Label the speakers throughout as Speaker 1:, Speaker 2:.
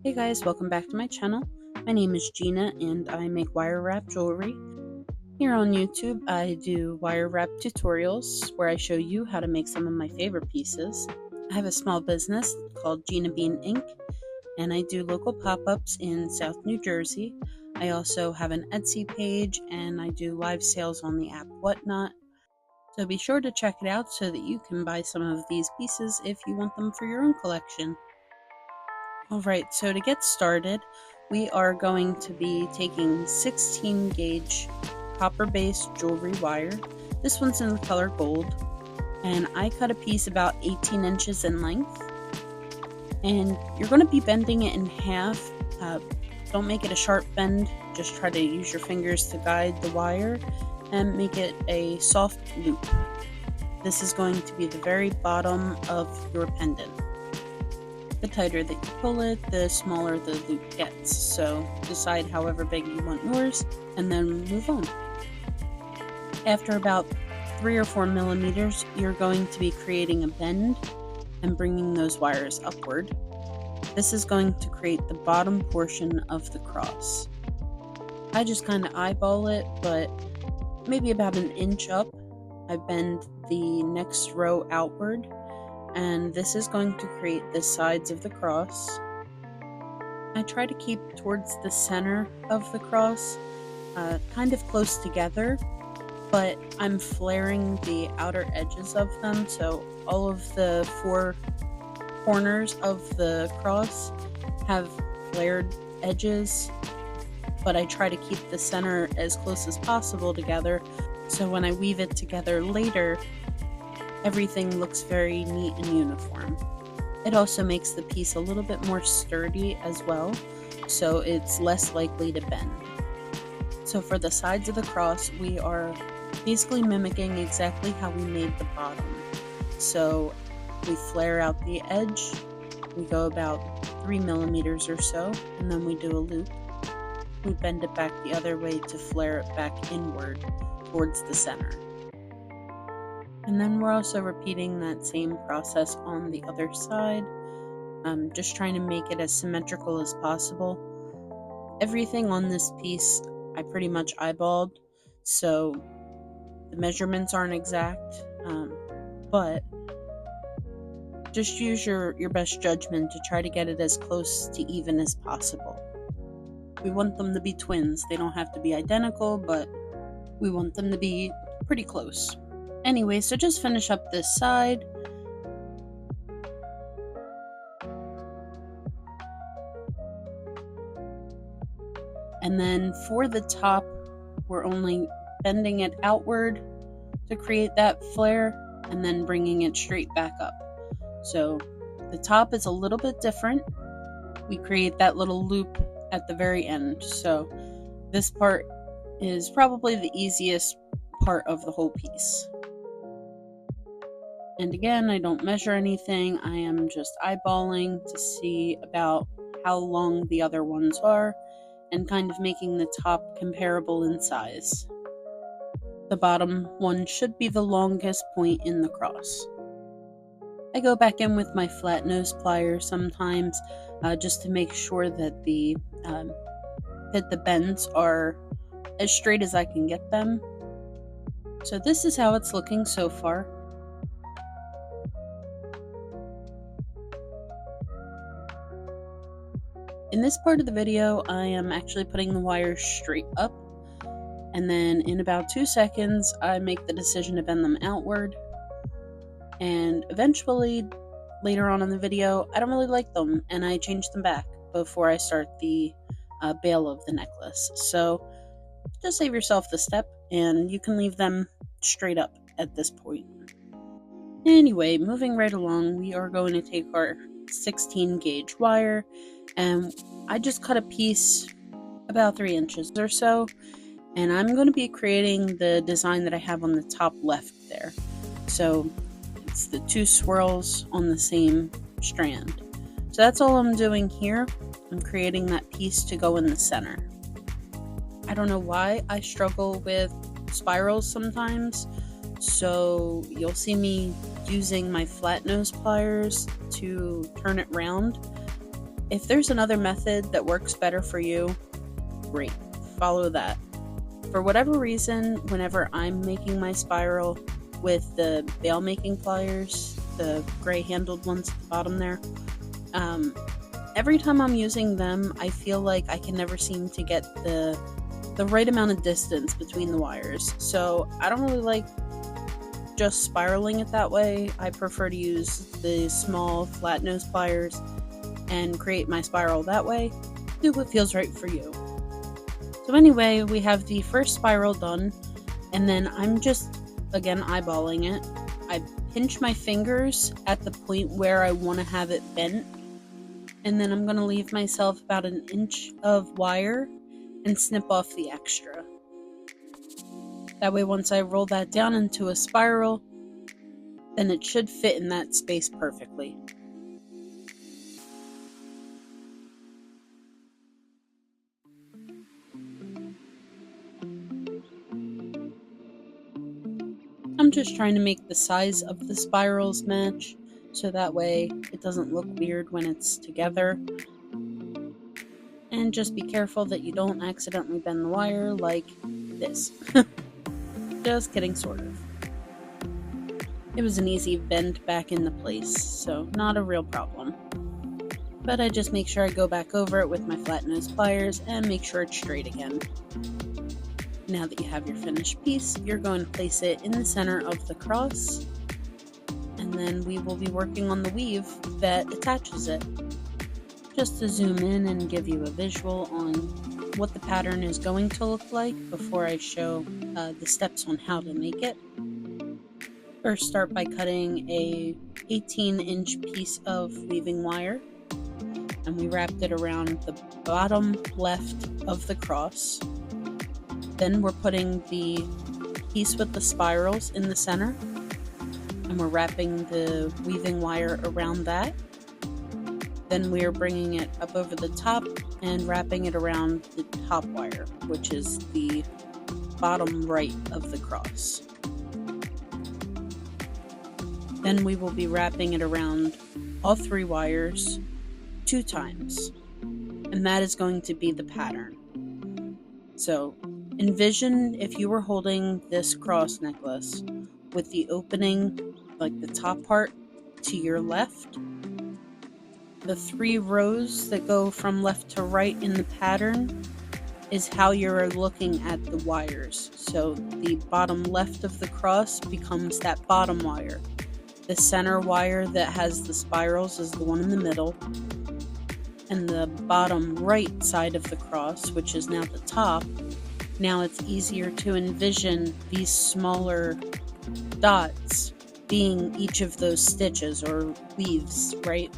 Speaker 1: Hey guys, welcome back to my channel. My name is Gina and I make wire wrap jewelry. Here on YouTube, I do wire wrap tutorials where I show you how to make some of my favorite pieces. I have a small business called Gina Bean Inc. and I do local pop-ups in South New Jersey. I also have an Etsy page and I do live sales on the app Whatnot. So be sure to check it out so that you can buy some of these pieces if you want them for your own collection. Alright, so to get started, we are going to be taking 16 gauge copper-based jewelry wire. This one's in the color gold, and I cut a piece about 18 inches in length. And you're going to be bending it in half. Don't make it a sharp bend, just try to use your fingers to guide the wire and make it a soft loop. This is going to be the very bottom of your pendant. The tighter that you pull it, the smaller the loop gets. So decide however big you want yours and then move on. After about 3 or 4 millimeters, you're going to be creating a bend and bringing those wires upward. This is going to create the bottom portion of the cross. I just kind of eyeball it, but maybe about an inch up. I bend the next row outward, and this is going to create the sides of the cross. I try to keep towards the center of the cross, kind of close together, but I'm flaring the outer edges of them, so all of the 4 corners of the cross have flared edges, but I try to keep the center as close as possible together, so when I weave it together later, everything looks very neat and uniform. It also makes the piece a little bit more sturdy as well, so it's less likely to bend. So for the sides of the cross, we are basically mimicking exactly how we made the bottom. So we flare out the edge, we go about 3 millimeters or so, and then we do a loop. We bend it back the other way to flare it back inward towards the center. And then we're also repeating that same process on the other side, just trying to make it as symmetrical as possible. Everything on this piece I pretty much eyeballed, so the measurements aren't exact, but just use your best judgment to try to get it as close to even as possible. We want them to be twins. They don't have to be identical, but we want them to be pretty close. Anyway, so just finish up this side. And then for the top, we're only bending it outward to create that flare and then bringing it straight back up. So the top is a little bit different. We create that little loop at the very end. So this part is probably the easiest part of the whole piece. And again, I don't measure anything. I am just eyeballing to see about how long the other ones are and kind of making the top comparable in size. The bottom one should be the longest point in the cross. I go back in with my flat nose pliers sometimes just to make sure that the bends are as straight as I can get them. So this is how it's looking so far. In this part of the video, I am actually putting the wires straight up, and then in about 2 seconds, I make the decision to bend them outward, and eventually, later on in the video, I don't really like them, and I change them back before I start the bail of the necklace. So just save yourself the step, and you can leave them straight up at this point. Anyway, moving right along, we are going to take our 16 gauge wire, and I just cut a piece about 3 inches or so, and I'm going to be creating the design that I have on the top left there. So it's the 2 swirls on the same strand. So that's all I'm doing here. I'm creating that piece to go in the center. I don't know why I struggle with spirals sometimes, so you'll see me using my flat nose pliers to turn it round. If there's another method that works better for you, great, follow that. For whatever reason, whenever I'm making my spiral with the bail making pliers, the gray handled ones at the bottom there, every time I'm using them, I feel like I can never seem to get the right amount of distance between the wires. So I don't really like just spiraling it that way. I prefer to use the small flat nose pliers and create my spiral that way. Do what feels right for you. So anyway, we have the first spiral done, and then I'm just, again, eyeballing it. I pinch my fingers at the point where I want to have it bent, and then I'm going to leave myself about an inch of wire and snip off the extra. That way, once I roll that down into a spiral, then it should fit in that space perfectly. I'm just trying to make the size of the spirals match, so that way it doesn't look weird when it's together. And just be careful that you don't accidentally bend the wire like this. Just kidding, sort of. It was an easy bend back into place, so not a real problem. But I just make sure I go back over it with my flat nose pliers and make sure it's straight again. Now that you have your finished piece, you're going to place it in the center of the cross, and then we will be working on the weave that attaches it. Just to zoom in and give you a visual on what the pattern is going to look like before I show the steps on how to make it. First, start by cutting a 18-inch piece of weaving wire, and we wrapped it around the bottom left of the cross. Then we're putting the piece with the spirals in the center, and we're wrapping the weaving wire around that. Then we are bringing it up over the top and wrapping it around the top wire, which is the bottom right of the cross. Then we will be wrapping it around all 3 wires 2 times, and that is going to be the pattern. So envision if you were holding this cross necklace with the opening, like the top part, to your left. The 3 rows that go from left to right in the pattern is how you're looking at the wires. So the bottom left of the cross becomes that bottom wire. The center wire that has the spirals is the one in the middle. And the bottom right side of the cross, which is now the top, now it's easier to envision these smaller dots being each of those stitches or weaves, right?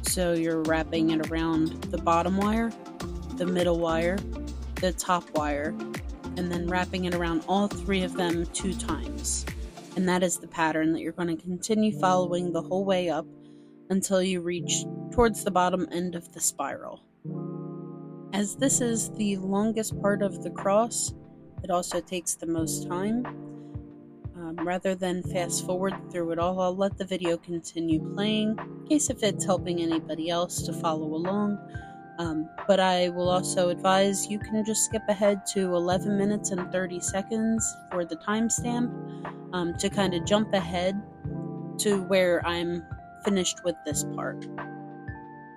Speaker 1: So you're wrapping it around the bottom wire, the middle wire, the top wire, and then wrapping it around all 3 of them 2 times. And that is the pattern that you're going to continue following the whole way up until you reach towards the bottom end of the spiral. As this is the longest part of the cross, it also takes the most time. Rather than fast forward through it all, I'll let the video continue playing in case if it's helping anybody else to follow along. But I will also advise you can just skip ahead to 11 minutes and 30 seconds for the timestamp to kind of jump ahead to where I'm finished with this part.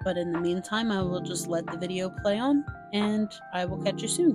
Speaker 1: But in the meantime, I will just let the video play on, and I will catch you soon.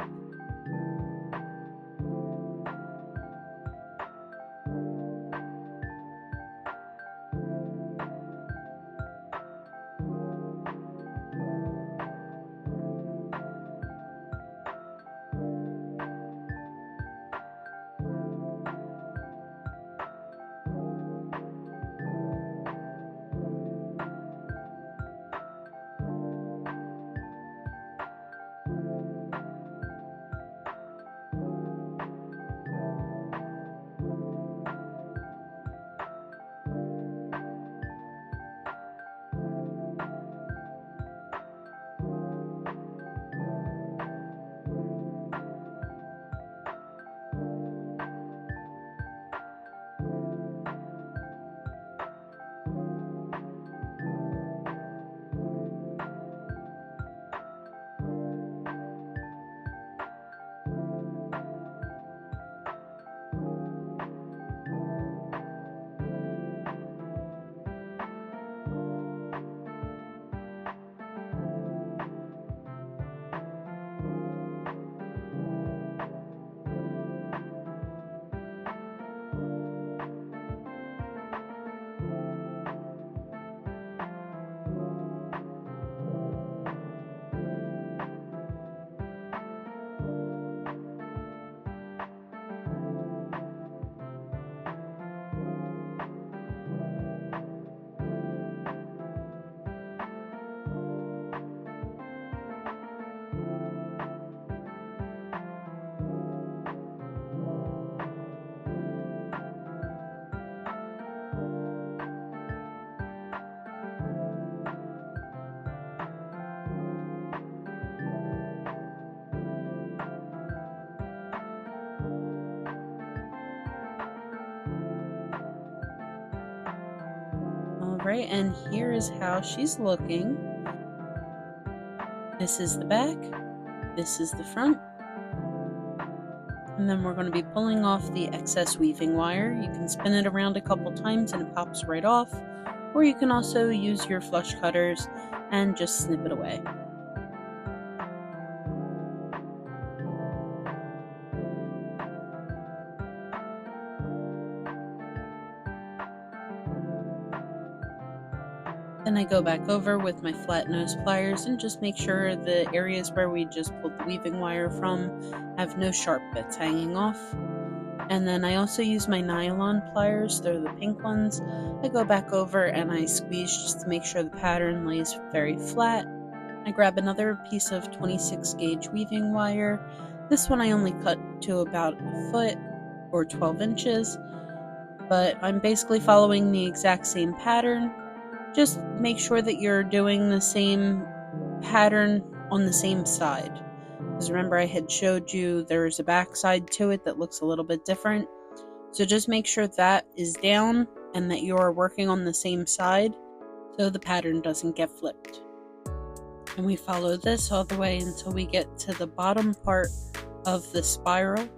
Speaker 1: Alright, and here is how she's looking. This is the back, this is the front, and then we're going to be pulling off the excess weaving wire. You can spin it around a couple times and it pops right off, or you can also use your flush cutters and just snip it away. Then I go back over with my flat nose pliers and just make sure the areas where we just pulled the weaving wire from have no sharp bits hanging off. And then I also use my nylon pliers, they're the pink ones. I go back over and I squeeze just to make sure the pattern lays very flat. I grab another piece of 26 gauge weaving wire. This one I only cut to about a foot or 12 inches, but I'm basically following the exact same pattern. Just make sure that you're doing the same pattern on the same side. Because remember, I had showed you there's a back side to it that looks a little bit different. So just make sure that is down and that you're working on the same side so the pattern doesn't get flipped. And we follow this all the way until we get to the bottom part of the spiral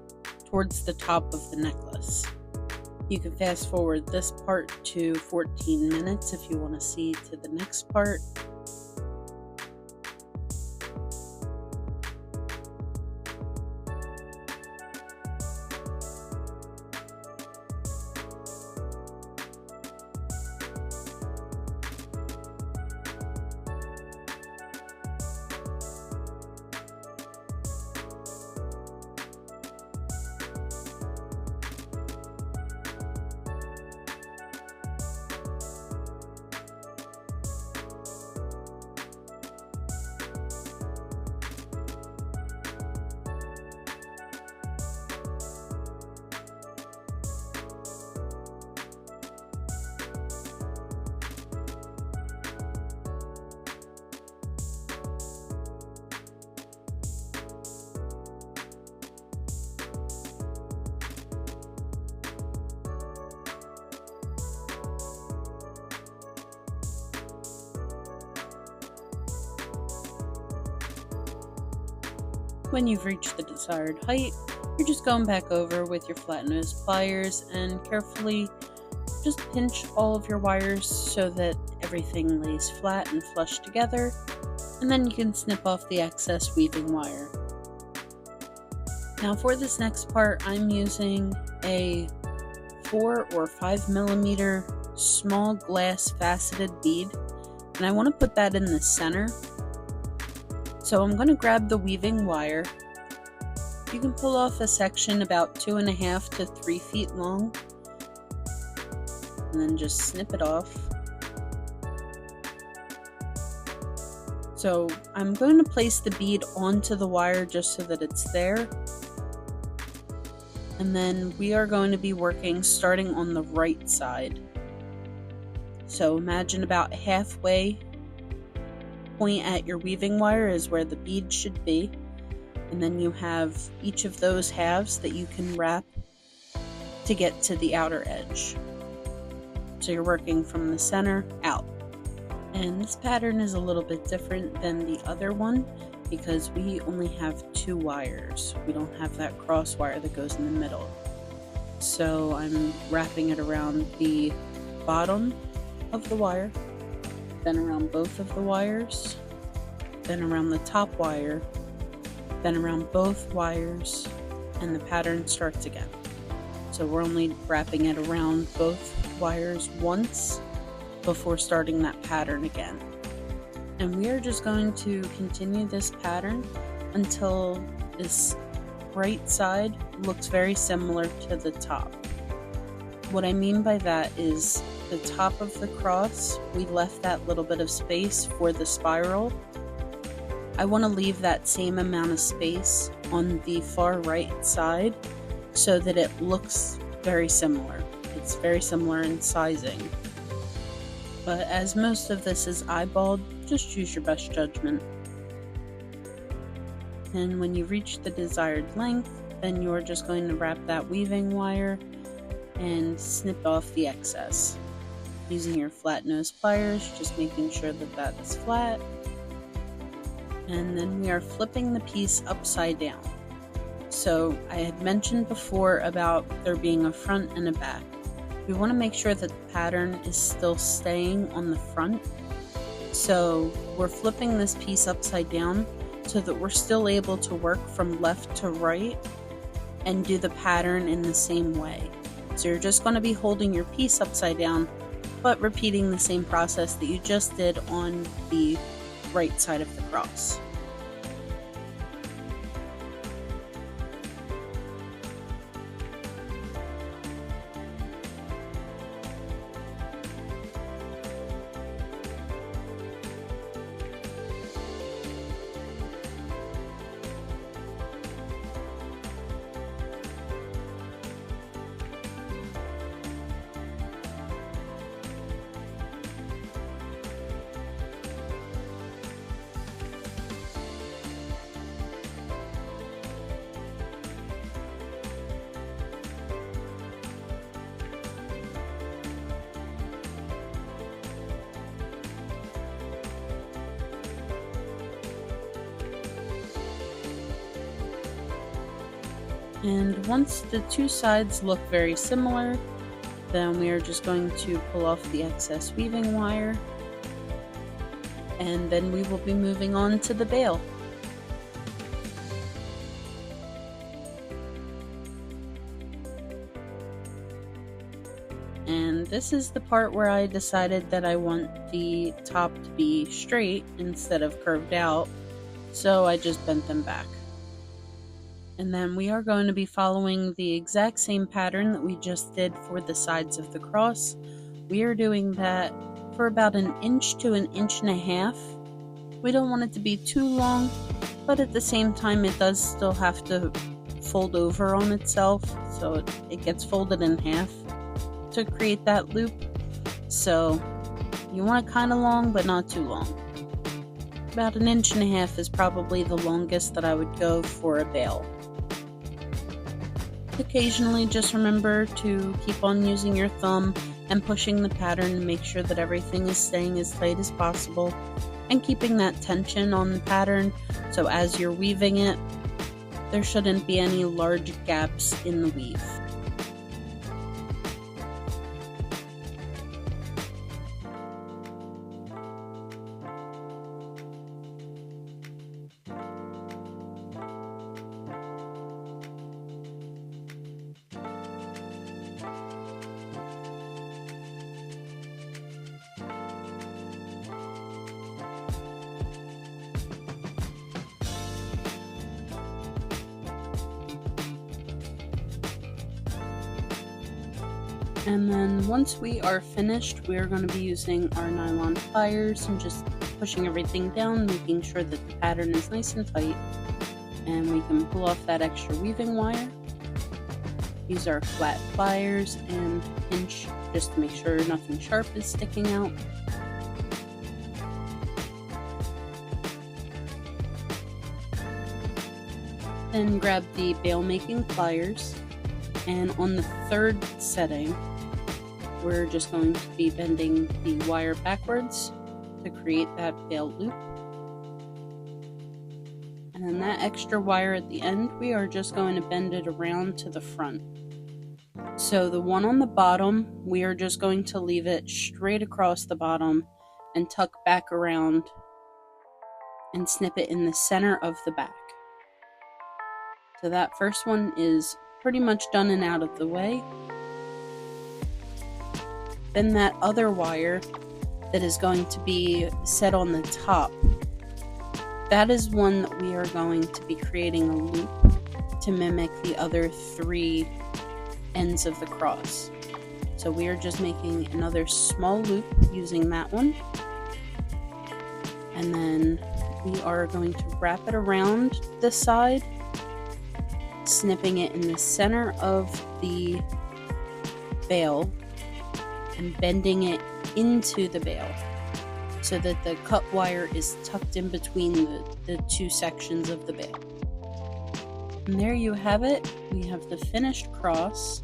Speaker 1: towards the top of the necklace. You can fast forward this part to 14 minutes if you want to see to the next part. When you've reached the desired height, you're just going back over with your flat nose pliers and carefully just pinch all of your wires so that everything lays flat and flush together, and then you can snip off the excess weaving wire. Now for this next part, I'm using a 4 or 5 millimeter small glass faceted bead, and I want to put that in the center. So I'm going to grab the weaving wire. You can pull off a section about 2.5 to 3 feet long, and then just snip it off. So I'm going to place the bead onto the wire just so that it's there. And then we are going to be working starting on the right side. So imagine about halfway point at your weaving wire is where the bead should be, and then you have each of those halves that you can wrap to get to the outer edge. So you're working from the center out. And this pattern is a little bit different than the other one because we only have 2 wires. We don't have that cross wire that goes in the middle. So I'm wrapping it around the bottom of the wire, then around both of the wires, then around the top wire, then around both wires, and the pattern starts again. So we're only wrapping it around both wires once before starting that pattern again. And we are just going to continue this pattern until this right side looks very similar to the top. What I mean by that is the top of the cross, we left that little bit of space for the spiral. I want to leave that same amount of space on the far right side so that it looks very similar. It's very similar in sizing. But as most of this is eyeballed, just use your best judgment. And when you reach the desired length, then you're just going to wrap that weaving wire and snip off the excess. using your flat nose pliers, just making sure that that is flat. And then we are flipping the piece upside down. So I had mentioned before about there being a front and a back. We want to make sure that the pattern is still staying on the front. So we're flipping this piece upside down so that we're still able to work from left to right and do the pattern in the same way. So you're just going to be holding your piece upside down, but repeating the same process that you just did on the right side of the cross. And once the two sides look very similar, then we are just going to pull off the excess weaving wire, and then we will be moving on to the bail. And this is the part where I decided that I want the top to be straight instead of curved out, so I just bent them back. And then we are going to be following the exact same pattern that we just did for the sides of the cross. We are doing that for about 1 inch to 1.5 inches. We don't want it to be too long, but at the same time it does still have to fold over on itself, so it gets folded in half to create that loop. So you want it kind of long, but not too long. About 1.5 inches is probably the longest that I would go for a bail. Occasionally just remember to keep on using your thumb and pushing the pattern to make sure that everything is staying as tight as possible and keeping that tension on the pattern, so as you're weaving it, there shouldn't be any large gaps in the weave. And then once we are finished, we are going to be using our nylon pliers and just pushing everything down, making sure that the pattern is nice and tight. And we can pull off that extra weaving wire. Use our flat pliers and pinch just to make sure nothing sharp is sticking out. Then grab the bail making pliers, and on the third setting, we're just going to be bending the wire backwards to create that bail loop. And then that extra wire at the end, we are just going to bend it around to the front. So the one on the bottom, we are just going to leave it straight across the bottom and tuck back around and snip it in the center of the back. So that first one is pretty much done and out of the way. Then that other wire that is going to be set on the top, that is one that we are going to be creating a loop to mimic the other 3 ends of the cross. So we are just making another small loop using that one, and then we are going to wrap it around the side, snipping it in the center of the bail and bending it into the bail so that the cut wire is tucked in between the 2 sections of the bail. And there you have it. We have the finished cross.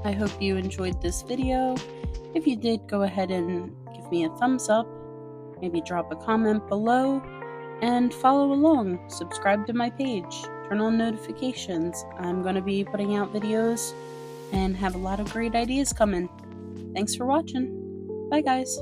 Speaker 1: I hope you enjoyed this video. If you did, go ahead and give me a thumbs up, maybe drop a comment below, and follow along. Subscribe to my page, turn on notifications. I'm going to be putting out videos and have a lot of great ideas coming. Thanks for watching. Bye guys.